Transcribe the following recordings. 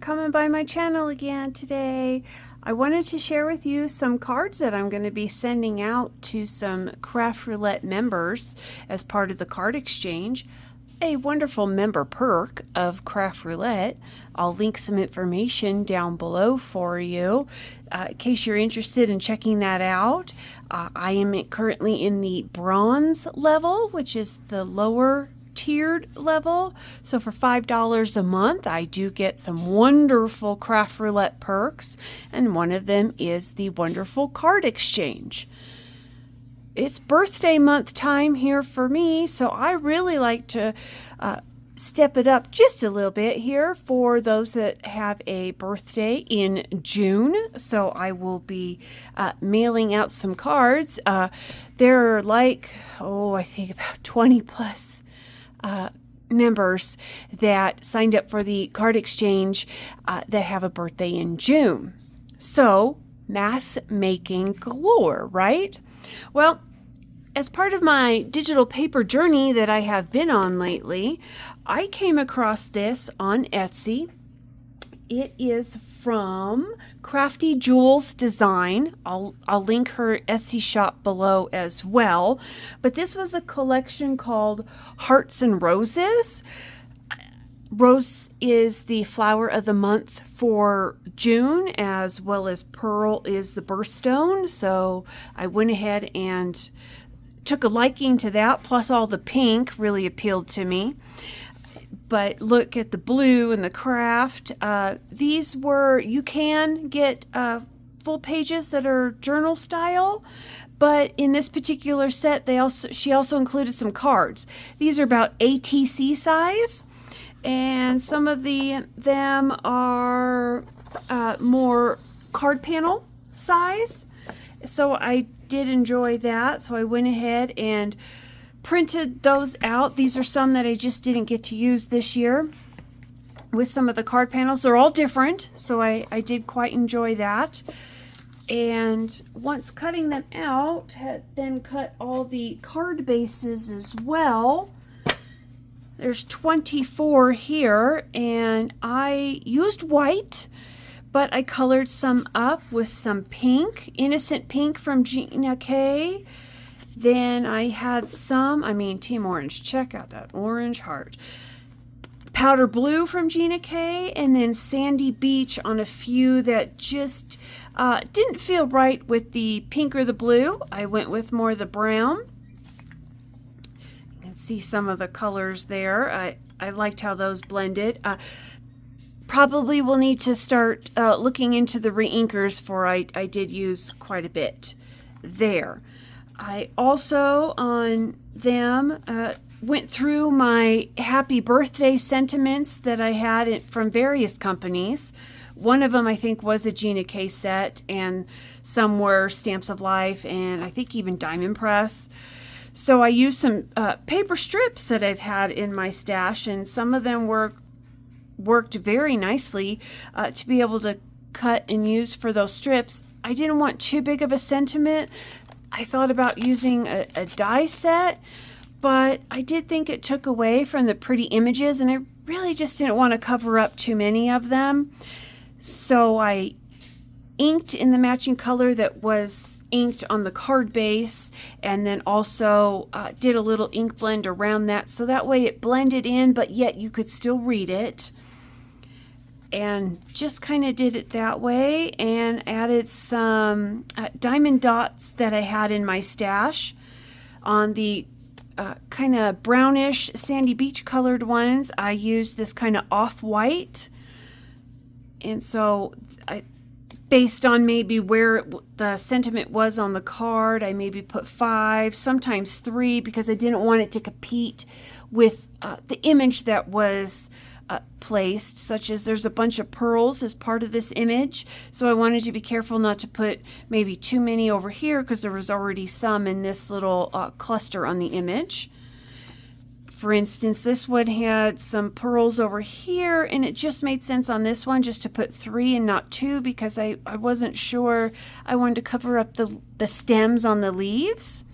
coming by my channel again today. I wanted to share with you some cards that I'm going to be sending out to some Craft Roulette members as part of the card exchange. A wonderful member perk of Craft Roulette. I'll link some information down below for you in case you're interested in checking that out. I am currently in the bronze level, which is the lower tiered level. So for $5 a month, I do get some wonderful Craft Roulette perks, and one of them is the wonderful card exchange. It's birthday month time here for me, so I really like to step it up just a little bit here for those that have a birthday in June. So I will be mailing out some cards. There are like, I think about 20 plus members that signed up for the card exchange that have a birthday in June. So mass making galore, right? Well, as part of my digital paper journey that I have been on lately, I came across this on Etsy. It is from Crafty Jewels Design. I'll link her Etsy shop below as well. But this was a collection called Hearts and Roses. Rose is the flower of the month for June, as well as pearl is the birthstone. So I went ahead and took a liking to that, plus all the pink really appealed to me. But look at the blue and the craft. These were, you can get full pages that are journal style, but in this particular set, she also included some cards. These are about ATC size, and some of them are more card panel size. So I did enjoy that, so I went ahead and printed those out. These are some that I just didn't get to use this year with some of the card panels. They're all different, so I did quite enjoy that. And once cutting them out, had then cut all the card bases as well. There's 24 here, and I used white, but I colored some up with some pink, Innocent Pink from Gina K. Then I had Team Orange, check out that orange heart. Powder Blue from Gina K, and then Sandy Beach on a few that just didn't feel right with the pink or the blue. I went with more of the brown. You can see some of the colors there. I liked how those blended. Probably will need to start looking into the re-inkers, for I did use quite a bit there. I also on them went through my happy birthday sentiments that I had from various companies. One of them I think was a Gina K set, and some were Stamps of Life, and I think even Diamond Press. So I used some paper strips that I've had in my stash, and some of them worked very nicely to be able to cut and use for those strips. I didn't want too big of a sentiment. I thought about using a die set, but I did think it took away from the pretty images, and I really just didn't want to cover up too many of them. So I inked in the matching color that was inked on the card base, and then also did a little ink blend around that, so that way it blended in, but yet you could still read it. And just kind of did it that way, and added some diamond dots that I had in my stash on the kind of brownish Sandy Beach colored ones. I used this kind of off-white, and so based on maybe where the sentiment was on the card, I maybe put 5, sometimes 3, because I didn't want it to compete with the image that was placed, such as there's a bunch of pearls as part of this image, so I wanted to be careful not to put maybe too many over here, because there was already some in this little cluster on the image. For instance, this one had some pearls over here, and it just made sense on this one just to put 3 and not 2, because I wasn't sure. I wanted to cover up the stems on the leaves.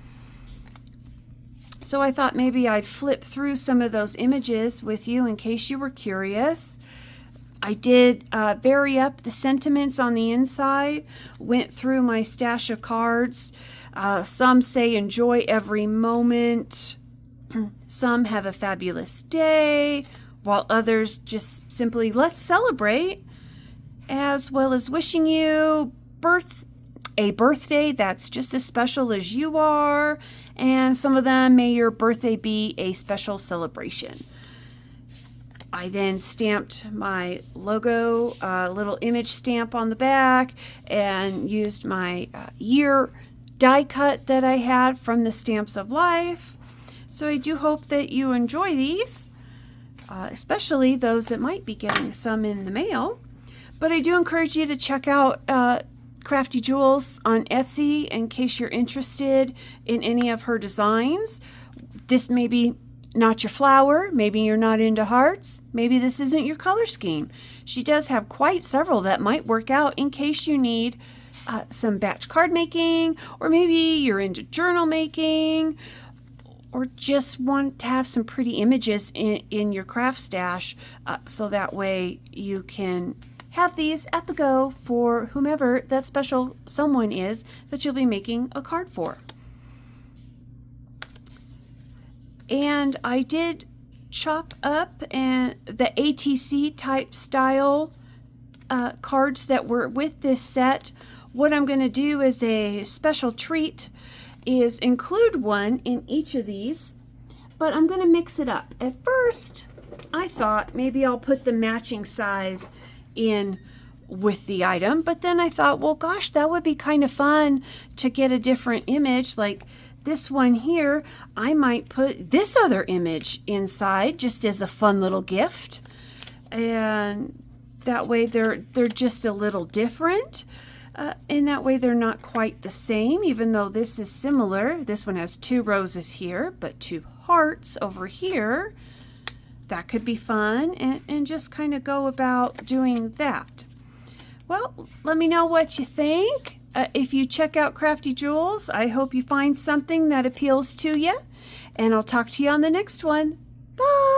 So I thought maybe I'd flip through some of those images with you in case you were curious. I did vary up the sentiments on the inside, went through my stash of cards. Some say enjoy every moment. Some have a fabulous day, while others just simply let's celebrate, as well as wishing you a birthday that's just as special as you are, and some of them, may your birthday be a special celebration. I then stamped my logo, little image stamp on the back, and used my year die cut that I had from the Stamps of Life. So I do hope that you enjoy these, especially those that might be getting some in the mail. But I do encourage you to check out Crafty Jewels on Etsy in case you're interested in any of her designs. This may be not your flower, maybe you're not into hearts, maybe this isn't your color scheme. She does have quite several that might work out in case you need some batch card making, or maybe you're into journal making, or just want to have some pretty images in your craft stash, so that way you can have these at the go for whomever that special someone is that you'll be making a card for. And I did chop up the ATC type style cards that were with this set. What I'm going to do as a special treat is include one in each of these, but I'm going to mix it up. At first, I thought maybe I'll put the matching size in with the item, but then I thought, well, gosh, that would be kind of fun to get a different image. Like this one here, I might put this other image inside just as a fun little gift, and that way they're just a little different, and that way they're not quite the same, even though this is similar. This one has 2 roses here, but 2 hearts over here. That could be fun, and just kind of go about doing that. Well, let me know what you think. If you check out Crafty Jewels, I hope you find something that appeals to you, and I'll talk to you on the next one. Bye!